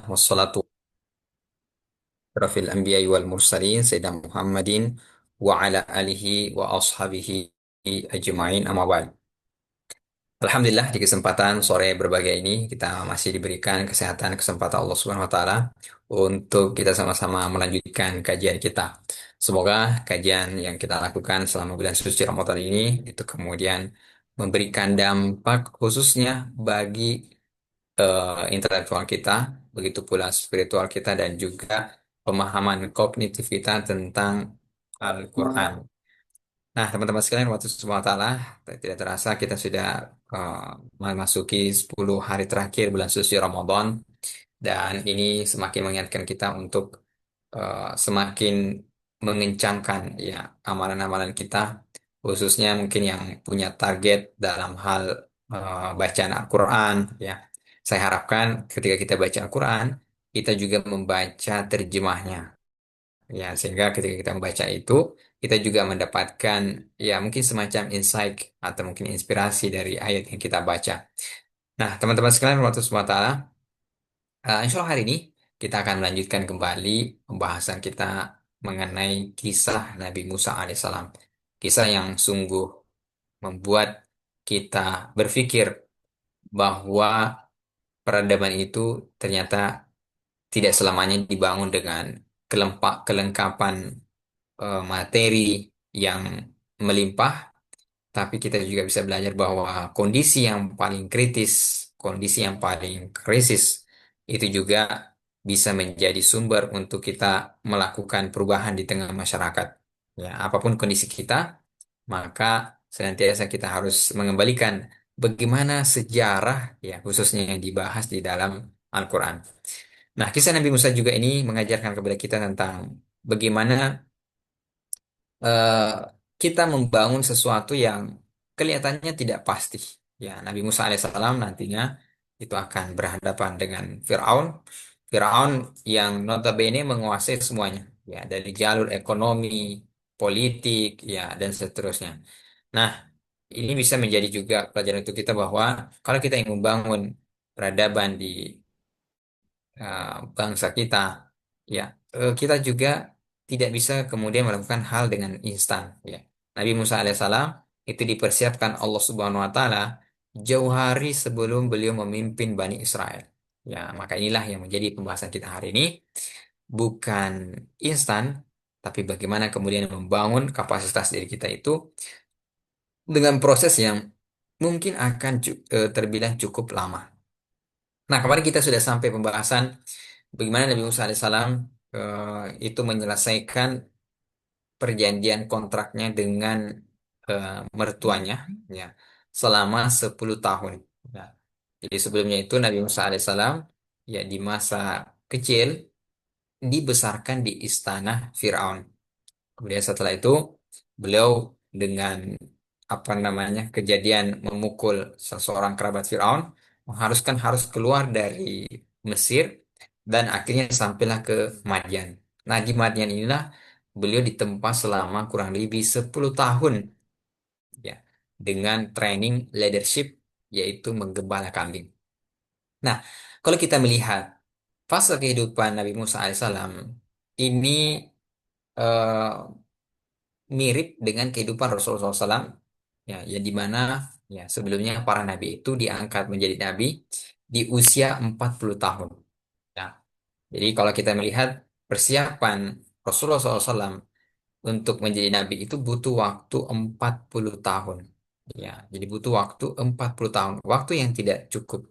Wassalatu rafil anbiya'i wal mursalin Sayyidina Muhammadin wa ala alihi wa ashabihi ajma'in amma ba'd. Alhamdulillah di kesempatan sore berbahagia ini kita masih diberikan kesehatan kesempatan Allah Subhanahu wa taala untuk kita sama-sama melanjutkan kajian kita. Semoga kajian yang kita lakukan selama bulan suci Ramadan ini itu kemudian memberikan dampak khususnya bagi intelektual kita, begitu pula spiritual kita dan juga pemahaman kognitif kita tentang Al-Quran. Nah, teman-teman sekalian, waktu subhanahu wa ta'ala tidak terasa kita sudah memasuki 10 hari terakhir bulan suci Ramadan dan ini semakin mengingatkan kita untuk semakin mengencangkan ya amalan-amalan kita, khususnya mungkin yang punya target dalam hal bacaan Al-Quran ya. Saya harapkan ketika kita baca Al-Quran, kita juga membaca terjemahnya ya, sehingga ketika kita membaca itu, kita juga mendapatkan ya mungkin semacam insight atau mungkin inspirasi dari ayat yang kita baca. Nah, teman-teman sekalian, waktu subhanahu wa ta'ala, insya Allah hari ini kita akan melanjutkan kembali pembahasan kita mengenai kisah Nabi Musa alaihissalam. Kisah yang sungguh membuat kita berpikir bahwa peradaban itu ternyata tidak selamanya dibangun dengan kelengkapan materi yang melimpah, tapi kita juga bisa belajar bahwa kondisi yang paling kritis, kondisi yang paling krisis, itu juga bisa menjadi sumber untuk kita melakukan perubahan di tengah masyarakat. Ya, apapun kondisi kita, maka senantiasa kita harus mengembalikan bagaimana sejarah, ya khususnya yang dibahas di dalam Al-Quran. Nah, kisah Nabi Musa juga ini mengajarkan kepada kita tentang bagaimana eh, kita membangun sesuatu yang kelihatannya tidak pasti. Ya, Nabi Musa alaihissalam nantinya itu akan berhadapan dengan Firaun, Firaun yang notabene menguasai semuanya, ya dari jalur ekonomi, politik, ya dan seterusnya. Nah, ini bisa menjadi juga pelajaran untuk kita bahwa kalau kita ingin membangun peradaban di bangsa kita, ya kita juga tidak bisa kemudian melakukan hal dengan instan. Ya, Nabi Musa alaihissalam itu dipersiapkan Allah Subhanahu Wa Taala jauh hari sebelum beliau memimpin Bani Israel. Ya, maka inilah yang menjadi pembahasan kita hari ini, bukan instan, tapi bagaimana kemudian membangun kapasitas diri kita itu dengan proses yang mungkin akan terbilang cukup lama. Nah, kemarin kita sudah sampai pembahasan bagaimana Nabi Musa alaihissalam itu menyelesaikan perjanjian kontraknya dengan mertuanya ya selama 10 tahun. Ya. Jadi sebelumnya itu Nabi Musa alaihissalam ya di masa kecil dibesarkan di istana Firaun. Kemudian setelah itu beliau dengan apa namanya kejadian memukul seseorang kerabat Firaun mengharuskan harus keluar dari Mesir dan akhirnya sampailah ke Madian. Nah, di Madian inilah beliau ditempa selama kurang lebih 10 tahun ya dengan training leadership yaitu menggembala kambing. Nah, kalau kita melihat fase kehidupan Nabi Musa alaihissalam ini eh, mirip dengan kehidupan Rasulullah SAW ya, ya di mana ya sebelumnya para nabi itu diangkat menjadi nabi di usia 40 tahun. Ya. Jadi kalau kita melihat persiapan Rasulullah SAW untuk menjadi nabi itu butuh waktu 40 tahun. Ya, jadi butuh waktu 40 tahun. Waktu yang tidak cukup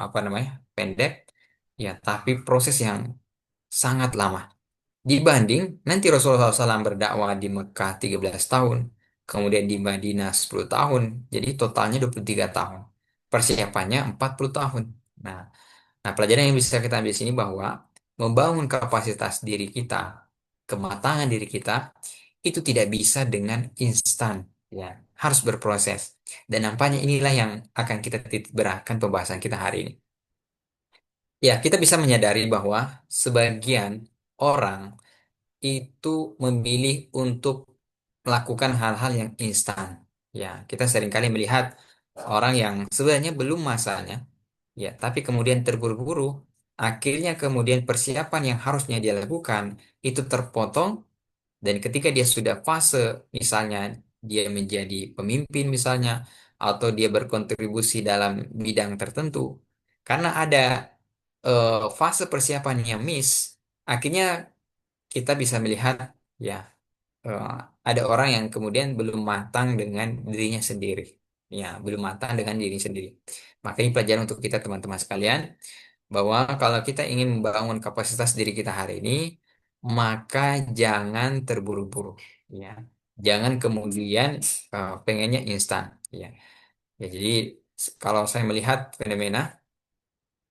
apa namanya? Pendek ya, tapi proses yang sangat lama. Dibanding nanti Rasulullah SAW berdakwah di Mekah 13 tahun, kemudian di Madinah 10 tahun, jadi totalnya 23 tahun. Persiapannya 40 tahun. Nah, nah pelajaran yang bisa kita ambil di sini bahwa membangun kapasitas diri kita, kematangan diri kita, itu tidak bisa dengan instan, ya, harus berproses. Dan nampaknya inilah yang akan kita titik beratkan pembahasan kita hari ini. Ya, kita bisa menyadari bahwa sebagian orang itu memilih untuk melakukan hal-hal yang instan. Ya, kita seringkali melihat orang yang sebenarnya belum masanya, ya, tapi kemudian terburu-buru. akhirnya kemudian persiapan yang harusnya dia lakukan itu terpotong, dan ketika dia sudah fase, misalnya dia menjadi pemimpin misalnya, atau dia berkontribusi dalam bidang tertentu, karena ada fase persiapan yang miss, akhirnya kita bisa melihat ya eh, ada orang yang kemudian belum matang dengan dirinya sendiri. Ya, belum matang dengan diri sendiri. Makanya pelajaran untuk kita teman-teman sekalian, bahwa kalau kita ingin membangun kapasitas diri kita hari ini, maka jangan terburu-buru, ya. Jangan kemudian pengennya instan, ya. Ya, jadi kalau saya melihat fenomena,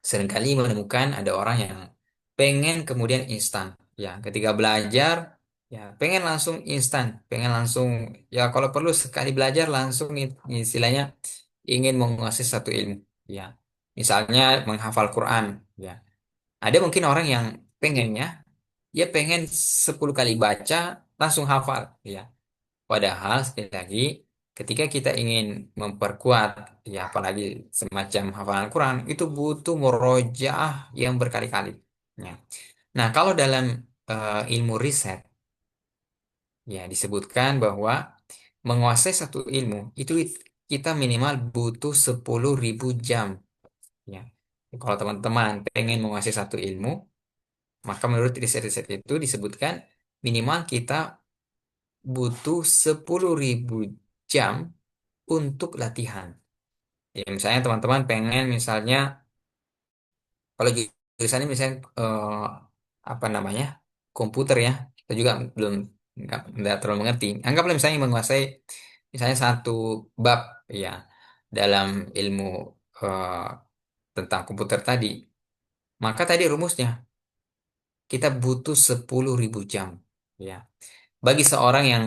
seringkali menemukan ada orang yang pengen kemudian instan, ya. Ketika belajar, ya pengen langsung instan, pengen langsung, ya kalau perlu sekali belajar langsung istilahnya ingin menguasai satu ilmu, ya. Misalnya menghafal Quran, ya. Ada mungkin orang yang pengennya, dia pengen 10 kali baca langsung hafal, ya. Padahal sekali lagi, ketika kita ingin memperkuat, ya apalagi semacam hafalan Quran, itu butuh murojaah yang berkali-kali. Ya. Nah, kalau dalam ilmu riset, ya disebutkan bahwa menguasai satu ilmu itu kita minimal butuh 10.000 jam. Ya. Kalau teman-teman pengen menguasai satu ilmu, maka menurut riset-riset itu disebutkan minimal kita butuh 10.000 jam untuk latihan. Ya, misalnya teman-teman pengen misalnya, kalau jurusannya misalnya apa namanya, komputer, ya, kita juga belum nggak terlalu mengerti. Anggaplah misalnya menguasai misalnya satu bab, ya, dalam ilmu eh, tentang komputer tadi, maka tadi rumusnya kita butuh 10.000 jam. Ya. Bagi seorang yang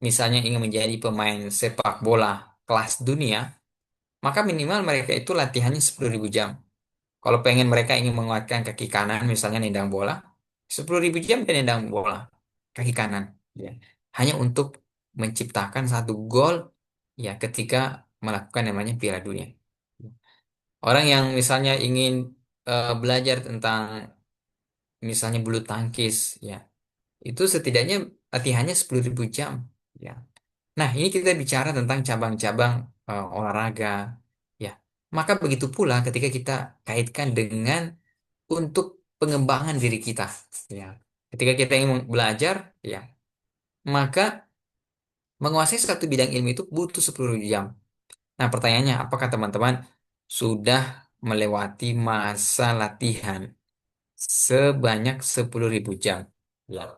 misalnya ingin menjadi pemain sepak bola kelas dunia, maka minimal mereka itu latihannya 10.000 jam. Kalau pengen mereka ingin menguatkan kaki kanan, misalnya nendang bola, 10.000 jam dia nendang bola kaki kanan. Ya. Hanya untuk menciptakan satu gol, ya, ketika melakukan namanya Piala Dunia. Orang yang misalnya ingin belajar tentang misalnya bulu tangkis, ya, itu setidaknya latihannya 10.000 jam. Ya. Nah, ini kita bicara tentang cabang-cabang olahraga, ya. Maka begitu pula ketika kita kaitkan dengan untuk pengembangan diri kita, ya. Ketika kita ingin belajar, ya, maka menguasai satu bidang ilmu itu butuh 10 jam. Nah, pertanyaannya, apakah teman-teman sudah melewati masa latihan sebanyak 10.000 jam? Ya.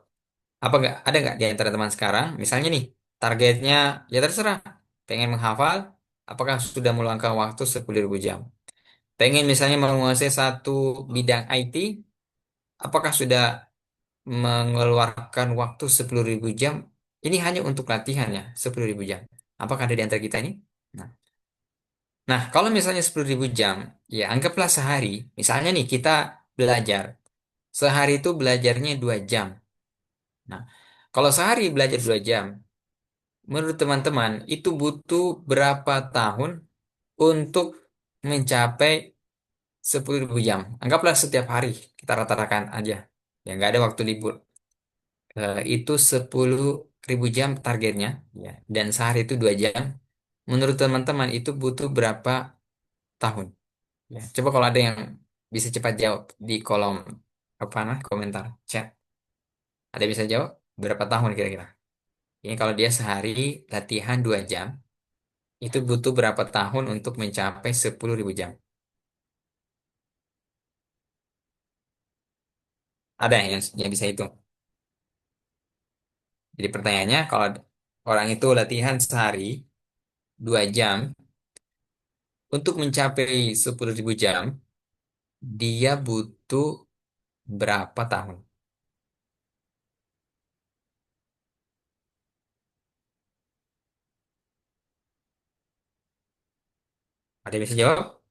Apa nggak ada nggak di antara teman sekarang, misalnya nih, targetnya ya terserah, pengen menghafal, apakah sudah meluangkan waktu 10.000 jam? Pengen misalnya menguasai satu bidang IT, apakah sudah mengeluarkan waktu 10.000 jam? Ini hanya untuk latihan, ya, 10.000 jam. Apakah ada di antara kita ini? Nah, nah, kalau misalnya 10.000 jam, ya anggaplah sehari. Misalnya nih kita belajar, sehari itu belajarnya 2 jam. Nah, kalau sehari belajar 2 jam, menurut teman-teman, itu butuh berapa tahun untuk mencapai 10.000 jam? Anggaplah setiap hari kita rata-ratakan aja. Ya, nggak ada waktu libur. Itu 10.000 jam targetnya. Ya. Dan sehari itu 2 jam. Menurut teman-teman, itu butuh berapa tahun? Ya. Coba kalau ada yang bisa cepat jawab di kolom apa nah, komentar, chat. Ada yang bisa jawab? Berapa tahun kira-kira? Ini kalau dia sehari latihan 2 jam, itu butuh berapa tahun untuk mencapai 10.000 jam? Ada yang bisa itu. Jadi pertanyaannya, kalau orang itu latihan sehari 2 jam untuk mencapai 10.000 jam, dia butuh berapa tahun? Ada yang bisa jawab?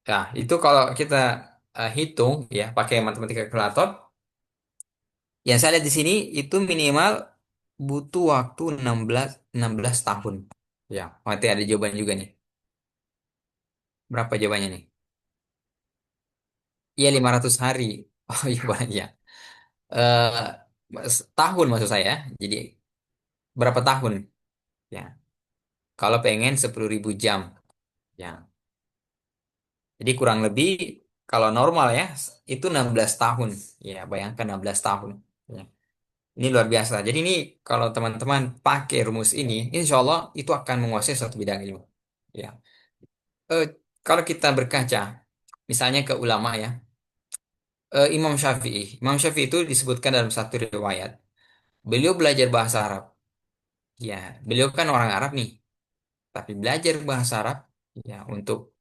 Nah, itu kalau kita hitung ya pakai matematika kalkulator, yang saya lihat di sini itu minimal butuh waktu 16 tahun. Ya, nanti ada jawaban juga nih. Berapa jawabannya nih? Iya 500 hari. Oh iya banyak ya. Tahun maksud saya. Jadi berapa tahun? Ya, kalau pengen 10.000 jam. Ya, jadi kurang lebih kalau normal ya itu 16 tahun. Ya, bayangkan 16 tahun. Ya. Ini luar biasa. Jadi ini kalau teman-teman pakai rumus ini, insya Allah itu akan menguasai suatu bidang ilmu. Ya. Eh, Kalau kita berkaca, misalnya ke ulama ya, Imam Syafi'i. Imam Syafi'i itu disebutkan dalam satu riwayat. Beliau belajar bahasa Arab. Ya, beliau kan orang Arab nih, tapi belajar bahasa Arab ya untuk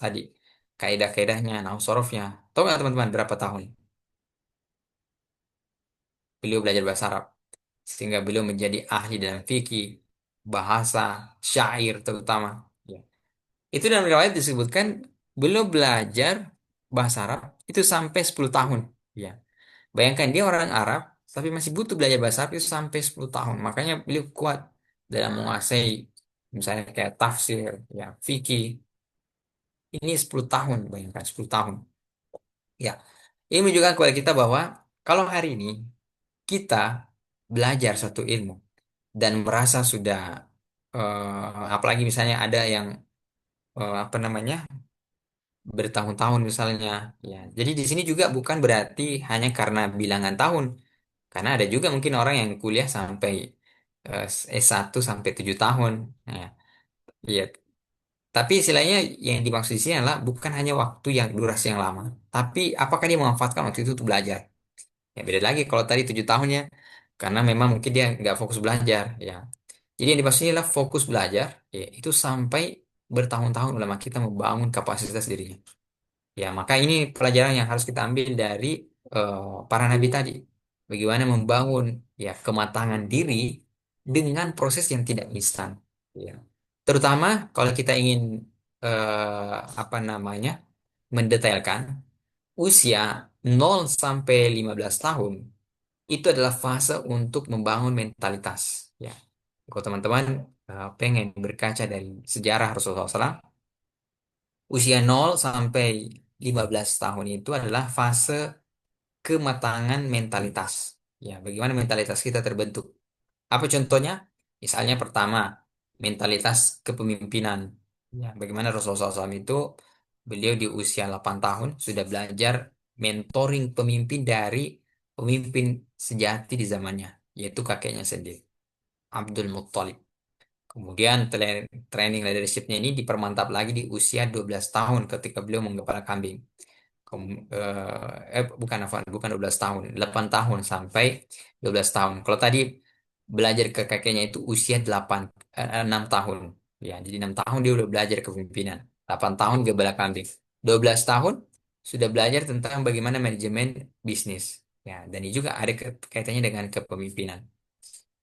tadi kaidah-kaidahnya, nahwu sorofnya. Tahu nggak teman-teman berapa tahun beliau belajar bahasa Arab sehingga beliau menjadi ahli dalam fikih, bahasa, syair terutama. Ya. Itu dalam riwayat disebutkan beliau belajar bahasa Arab itu sampai 10 tahun. Ya. Bayangkan dia orang Arab tapi masih butuh belajar bahasa Arab itu sampai 10 tahun. Makanya beliau kuat dalam menguasai misalnya kayak tafsir, ya, fikih. Ini 10 tahun, bayangkan 10 tahun. Ya. Ini menunjukkan kepada kita bahwa kalau hari ini kita belajar suatu ilmu dan merasa sudah apalagi misalnya ada yang apa namanya bertahun-tahun misalnya ya jadi di sini juga bukan berarti hanya karena bilangan tahun karena ada juga mungkin orang yang kuliah sampai S1 sampai 7 tahun ya iya tapi istilahnya yang dimaksud di sini adalah bukan hanya waktu yang durasi yang lama tapi apakah dia memanfaatkan waktu itu untuk belajar ya beda lagi kalau tadi 7 tahunnya karena memang mungkin dia nggak fokus belajar ya. Jadi yang dimaksudnya adalah fokus belajar, ya, itu sampai bertahun-tahun ulama kita membangun kapasitas dirinya. Ya, maka ini pelajaran yang harus kita ambil dari para nabi tadi. Bagaimana membangun ya kematangan diri dengan proses yang tidak instan. Ya. Terutama kalau kita ingin apa namanya mendetailkan usia 0 sampai 15 tahun itu adalah fase untuk membangun mentalitas. Ya. Kalau teman-teman pengen berkaca dari sejarah Rasulullah SAW, usia 0 sampai 15 tahun itu adalah fase kematangan mentalitas. Ya, bagaimana mentalitas kita terbentuk? Apa contohnya? Misalnya pertama, mentalitas kepemimpinan. Ya, bagaimana Rasulullah SAW itu beliau di usia 8 tahun sudah belajar mentoring pemimpin dari pemimpin sejati di zamannya, yaitu kakeknya sendiri, Abdul Muttalib. Kemudian training leadershipnya ini dipermantap lagi di usia 12 tahun ketika beliau menggembala kambing. Bukan, bukan 12 tahun, 8 tahun sampai 12 tahun. Kalau tadi belajar ke kakeknya itu usia 6 tahun. Ya, jadi 6 tahun dia udah belajar kepemimpinan. 8 tahun gembala kambing. 12 tahun sudah belajar tentang bagaimana manajemen bisnis. Ya, dan ini juga ada kaitannya dengan kepemimpinan.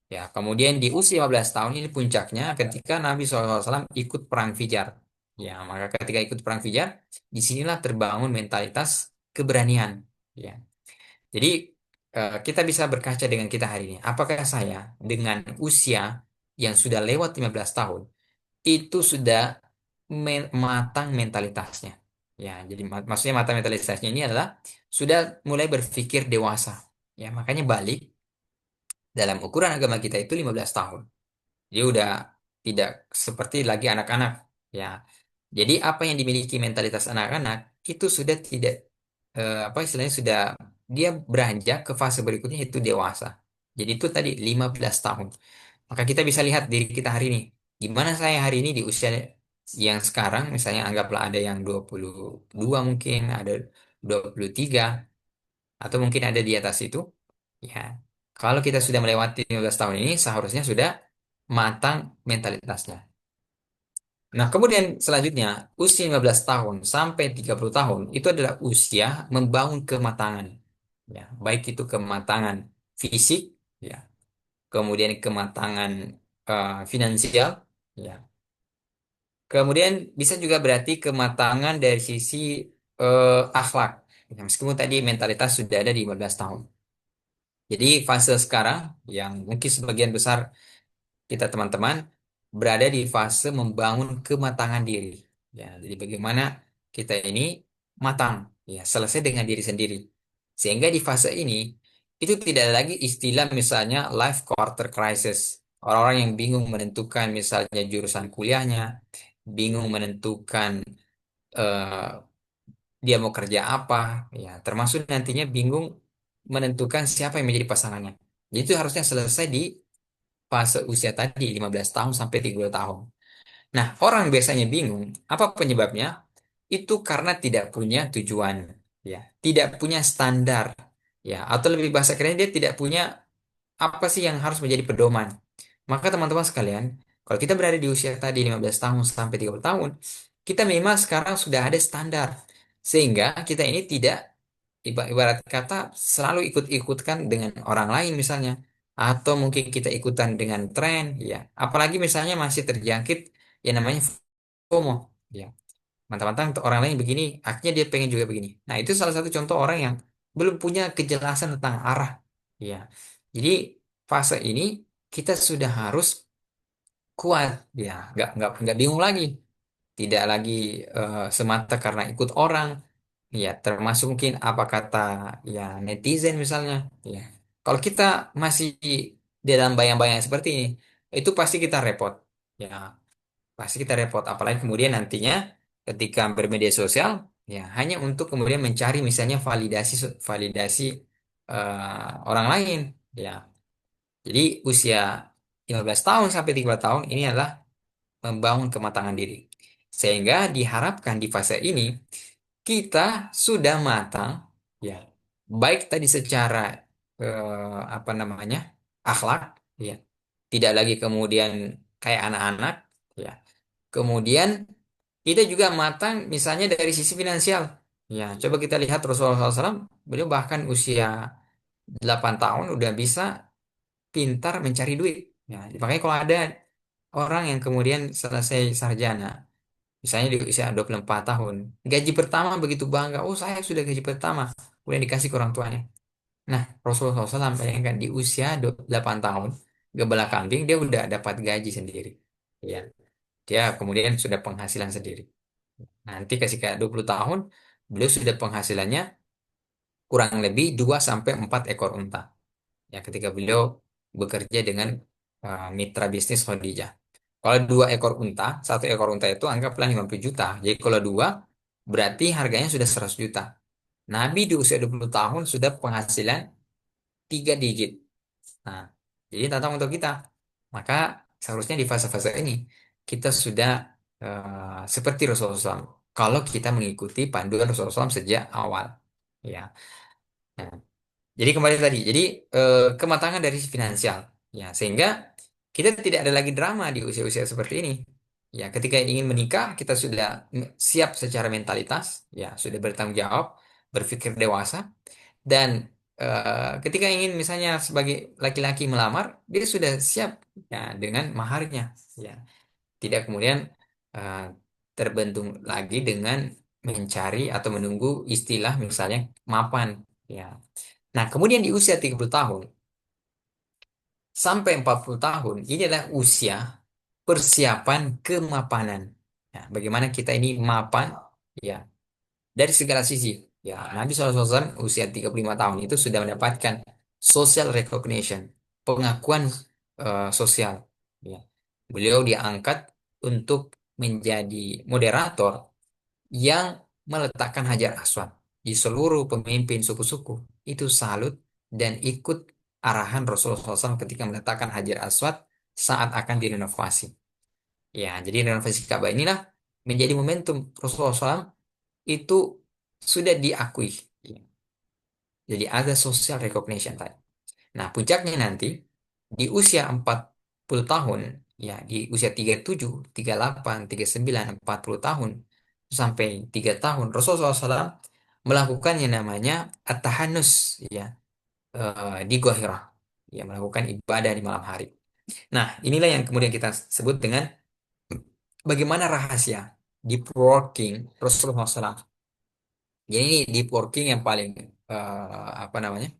Ya, kemudian di usia 15 tahun ini puncaknya ketika Nabi SAW ikut perang Fijar. Ya, maka ketika ikut perang Fijar, disinilah terbangun mentalitas keberanian. Ya, jadi kita bisa berkaca dengan kita hari ini. Apakah saya dengan usia yang sudah lewat 15 tahun itu sudah matang mentalitasnya? Ya, jadi maksudnya matang mentalitasnya ini adalah sudah mulai berpikir dewasa. Ya, makanya balik dalam ukuran agama kita itu 15 tahun. Dia udah tidak seperti lagi anak-anak. Ya. Jadi apa yang dimiliki mentalitas anak-anak itu sudah tidak apa istilahnya sudah dia beranjak ke fase berikutnya itu dewasa. Jadi itu tadi 15 tahun. Maka kita bisa lihat diri kita hari ini. Gimana saya hari ini di usia yang sekarang misalnya anggaplah ada yang 22 mungkin, ada 23 atau mungkin ada di atas itu. Ya. Kalau kita sudah melewati 15 tahun ini seharusnya sudah matang mentalitasnya. Nah, kemudian selanjutnya, usia 15 tahun sampai 30 tahun itu adalah usia membangun kematangan. Ya, baik itu kematangan fisik, ya, kemudian kematangan finansial, ya. Kemudian bisa juga berarti kematangan dari sisi akhlak. Ya, meskipun tadi mentalitas sudah ada di 15 tahun. Jadi fase sekarang yang mungkin sebagian besar kita teman-teman berada di fase membangun kematangan diri. Ya, jadi bagaimana kita ini matang, ya, selesai dengan diri sendiri. Sehingga di fase ini itu tidak ada lagi istilah misalnya life quarter crisis. Orang-orang yang bingung menentukan misalnya jurusan kuliahnya, bingung menentukan eh, dia mau kerja apa, ya, termasuk nantinya bingung menentukan siapa yang menjadi pasangannya. Jadi itu harusnya selesai di fase usia tadi 15 tahun sampai 30 tahun. Nah, orang biasanya bingung, apa penyebabnya? Itu karena tidak punya tujuan, ya, tidak punya standar, ya, atau lebih bahasa kerennya dia tidak punya apa sih yang harus menjadi pedoman. Maka teman-teman sekalian, kalau kita berada di usia tadi 15 tahun sampai 30 tahun, kita memang sekarang sudah ada standar. Sehingga kita ini tidak ibarat kata selalu ikut-ikutkan dengan orang lain misalnya. Atau mungkin kita ikutan dengan tren, ya. Apalagi misalnya masih terjangkit yang namanya FOMO, ya. Mantap-mantap orang lain begini, akhirnya dia pengen juga begini. Nah, itu salah satu contoh orang yang belum punya kejelasan tentang arah. Ya. Jadi fase ini kita sudah harus kuat, ya, nggak bingung lagi, tidak lagi semata karena ikut orang, ya, termasuk mungkin apa kata ya netizen misalnya, ya. Kalau kita masih di dalam bayang-bayang seperti ini, itu pasti kita repot, ya, pasti kita repot. Apalagi kemudian nantinya ketika bermedia sosial, ya, hanya untuk kemudian mencari misalnya validasi validasi orang lain, ya. Jadi usia 15 tahun sampai 30 tahun ini adalah membangun kematangan diri. Sehingga diharapkan di fase ini kita sudah matang, ya, baik tadi secara apa namanya, akhlak, ya, tidak lagi kemudian kayak anak-anak, ya. Kemudian kita juga matang misalnya dari sisi finansial. Ya, coba kita lihat Rasulullah SAW, beliau bahkan usia 8 tahun udah bisa pintar mencari duit. Ya, makanya kalau ada orang yang kemudian selesai sarjana, misalnya di usia 24 tahun, gaji pertama begitu bangga, oh saya sudah gaji pertama, kemudian dikasih ke orang tuanya. Nah, Rasulullah SAW bayangkan di usia 8 tahun, gebala kambing, dia udah dapat gaji sendiri. Ya, dia kemudian sudah penghasilan sendiri. Nanti kasih kayak 20 tahun, beliau sudah penghasilannya kurang lebih 2 sampai 4 ekor unta. Ya, ketika beliau bekerja dengan mitra bisnis Khadijah. Kalau 2 ekor unta, 1 ekor unta itu anggaplah 50 juta. Jadi kalau dua, berarti harganya sudah 100 juta. Nabi di usia 20 tahun sudah penghasilan 3 digit. Nah, jadi tantang untuk kita. Maka seharusnya di fase-fase ini, kita sudah seperti Rasulullah SAW. Kalau kita mengikuti panduan Rasulullah SAW sejak awal. Ya. Nah, jadi kembali tadi, jadi kematangan dari sisi finansial, ya, sehingga kita tidak ada lagi drama di usia-usia seperti ini. Ya, ketika ingin menikah, kita sudah siap secara mentalitas, ya, sudah bertanggung jawab, berpikir dewasa, dan ketika ingin misalnya sebagai laki-laki melamar, dia sudah siap, ya, dengan maharnya, ya, tidak kemudian eh, terbentung lagi dengan mencari atau menunggu istilah misalnya mapan, ya. Nah, kemudian di usia 30 tahun sampai 40 tahun, ini adalah usia persiapan kemapanan. Ya, bagaimana kita ini mapan, ya, dari segala sisi. Ya, Nabi SAW usia 35 tahun itu sudah mendapatkan social recognition, pengakuan sosial. Ya. Beliau diangkat untuk menjadi moderator yang meletakkan Hajar Aswad di seluruh pemimpin suku-suku itu salut dan ikut arahan Rasulullah SAW ketika meletakkan Hajar Aswad saat akan direnovasi. Ya, jadi renovasi Ka'bah inilah menjadi momentum Rasulullah SAW itu sudah diakui. Ya. Jadi ada social recognition tadi. Nah, puncaknya nanti di usia 40 tahun, ya, di usia 37, 38, 39, 40 tahun sampai 3 tahun Rasulullah SAW melakukan yang namanya at-tahannus, ya, di Gua Hira. Ya, melakukan ibadah di malam hari. Nah, inilah yang kemudian kita sebut dengan bagaimana rahasia deep working Rasulullah SAW. Jadi ini deep working yang paling apa namanya,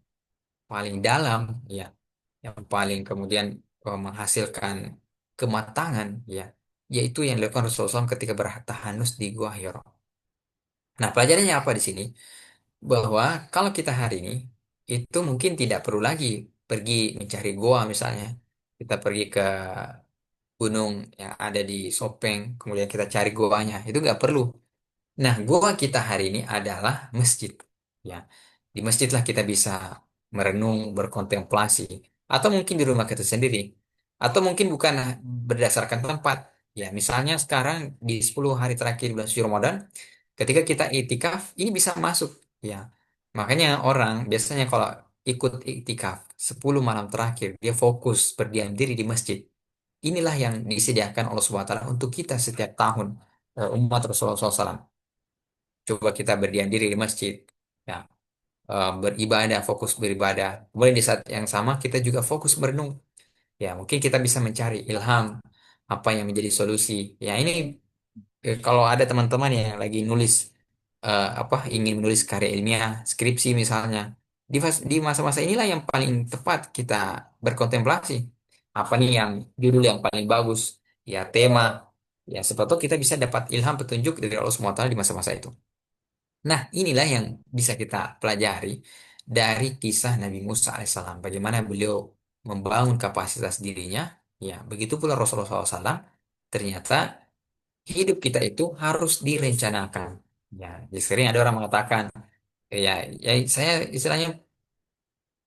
paling dalam, ya, yang paling kemudian menghasilkan kematangan, ya, yaitu yang dilakukan Rasulullah SAW ketika bertahanus di Gua Hira. Nah, pelajarannya apa di sini? Bahwa kalau kita hari ini itu mungkin tidak perlu lagi pergi mencari gua misalnya. Kita pergi ke gunung yang ada di Sopeng, kemudian kita cari goanya. Itu nggak perlu. Nah, gua kita hari ini adalah masjid. Ya, di masjidlah kita bisa merenung, berkontemplasi, atau mungkin di rumah kita sendiri, atau mungkin bukan berdasarkan tempat. Ya, misalnya sekarang di 10 hari terakhir bulan suci Ramadan, ketika kita itikaf, ini bisa masuk. Ya, makanya orang biasanya kalau ikut itikaf 10 malam terakhir, dia fokus berdiam diri di masjid. Inilah yang disediakan Allah Subhanahu wa taala untuk kita setiap tahun, umat Rasulullah SAW. Coba kita berdiam diri di masjid, ya, beribadah, fokus beribadah. Kemudian di saat yang sama kita juga fokus merenung. Ya, mungkin kita bisa mencari ilham apa yang menjadi solusi. Ya, ini kalau ada teman-teman yang lagi nulis apa, ingin menulis karya ilmiah, skripsi misalnya, di masa-masa inilah yang paling tepat kita berkontemplasi. Apa nih yang judul yang paling bagus? Ya, tema. Ya, sebetulnya kita bisa dapat ilham petunjuk dari Allah SWT di masa-masa itu. Nah, inilah yang bisa kita pelajari dari kisah Nabi Musa alaihissalam. Bagaimana beliau membangun kapasitas dirinya. Ya, begitu pula Rasulullah SAW. Ternyata hidup kita itu harus direncanakan. Ya, jadi sering ada orang mengatakan, ya, ya saya istilahnya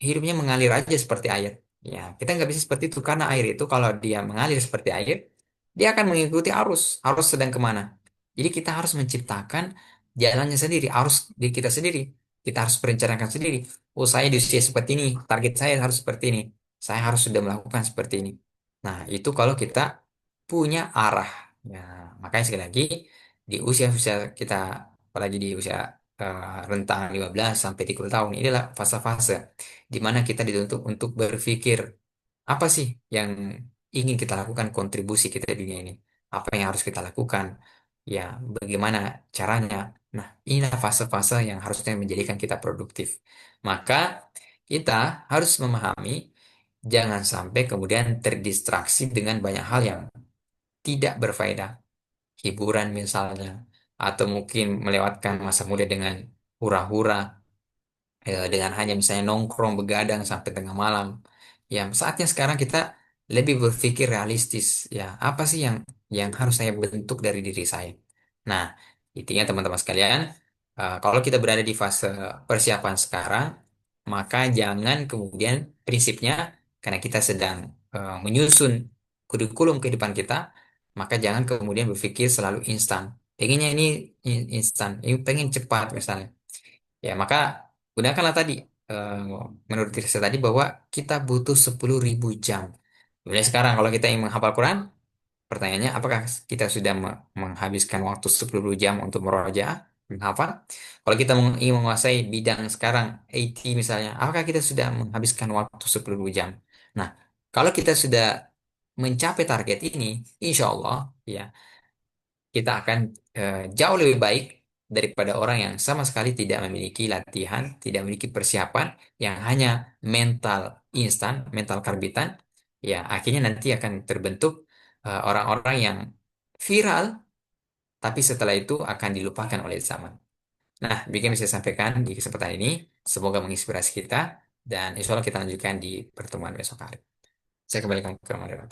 hidupnya mengalir aja seperti air. Ya, kita nggak bisa seperti itu karena air itu kalau dia mengalir seperti air, dia akan mengikuti arus. Arus sedang kemana? Jadi kita harus menciptakan jalannya sendiri, arus di kita sendiri. Kita harus perencanakan sendiri. Oh, saya di usia seperti ini, target saya harus seperti ini. Saya harus sudah melakukan seperti ini. Nah, itu kalau kita punya arah. Ya, makanya sekali lagi di usia-usia kita, apalagi di usia rentang 15 sampai 30 tahun, inilah fase-fase di mana kita dituntut untuk berpikir apa sih yang ingin kita lakukan, kontribusi kita di dunia ini, apa yang harus kita lakukan, ya, bagaimana caranya. Nah, inilah fase-fase yang harusnya menjadikan kita produktif. Maka kita harus memahami jangan sampai kemudian terdistraksi dengan banyak hal yang tidak berfaedah, hiburan misalnya, atau mungkin melewatkan masa muda dengan hura-hura, dengan hanya misalnya nongkrong begadang sampai tengah malam. Ya, saatnya sekarang kita lebih berpikir realistis. Ya, apa sih yang harus saya bentuk dari diri saya? Nah, intinya teman-teman sekalian, kalau kita berada di fase persiapan sekarang, maka jangan kemudian prinsipnya karena kita sedang menyusun kurikulum kehidupan kita, maka jangan kemudian berpikir selalu instan. Pengennya ini instan, ini pengen cepat misalnya. Ya, maka gunakanlah tadi, eh, menurut diri saya tadi bahwa kita butuh 10.000 jam. Mulai sekarang kalau kita ingin menghafal Quran, pertanyaannya apakah kita sudah menghabiskan waktu 10 jam untuk merojaah, menghafal? Kalau kita ingin menguasai bidang sekarang, IT misalnya, apakah kita sudah menghabiskan waktu 10 jam? Nah, kalau kita sudah mencapai target ini, insya Allah, ya, kita akan jauh lebih baik daripada orang yang sama sekali tidak memiliki latihan, tidak memiliki persiapan, yang hanya mental instan, mental karbitan. Ya, akhirnya nanti akan terbentuk orang-orang yang viral, tapi setelah itu akan dilupakan oleh zaman. Nah, bikin bisa saya sampaikan di kesempatan ini, semoga menginspirasi kita, dan insya Allah kita lanjutkan di pertemuan besok hari. Saya kembalikan ke Ramadan.